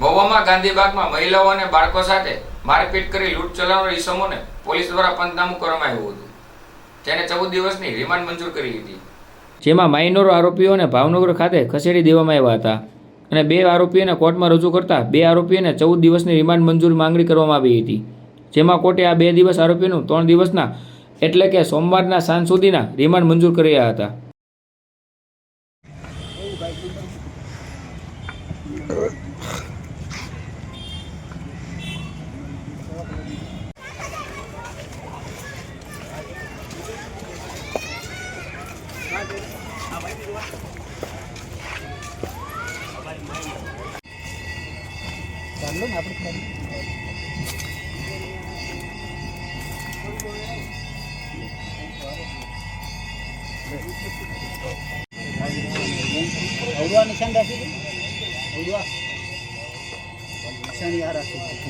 મહુવામાં ગાંધીબાગમાં મહિલાઓ અને બાળકો સાથે મારપીટ કરી લૂંટ ચલાવનાર ઈસમોને પોલીસ દ્વારા પંચનામું કરવામાં આવ્યું હતું, જેને 14 દિવસની રિમાન્ડ મંજૂર કરી હતી, જેમાં માઇનોર આરોપીઓને ભાવનગર ખાતે ખસેડી દેવામાં આવ્યા હતા અને 2 આરોપીઓને કોર્ટમાં રજૂ કરતા 2 આરોપીઓને 14 દિવસની રિમાન્ડ મંજૂર માંગણી કરવામાં આવી હતી, જેમાં કોર્ટે આ 2 દિવસ આરોપીઓનું 3 દિવસના એટલે કે સોમવારના સાંજ સુધીના રિમાન્ડ મંજૂર કર્યા હતા.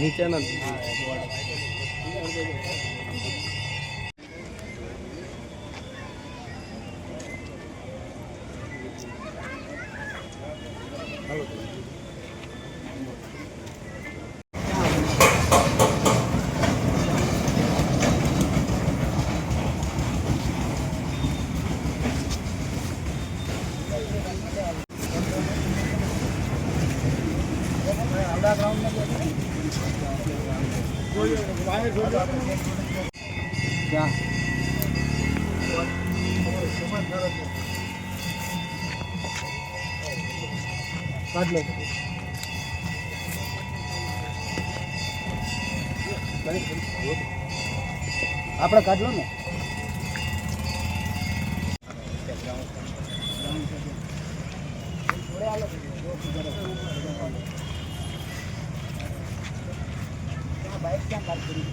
नीचे ना क्या काट लो આપણે કાઢ લો ને બાઈક ક્યાં કાઢ કરી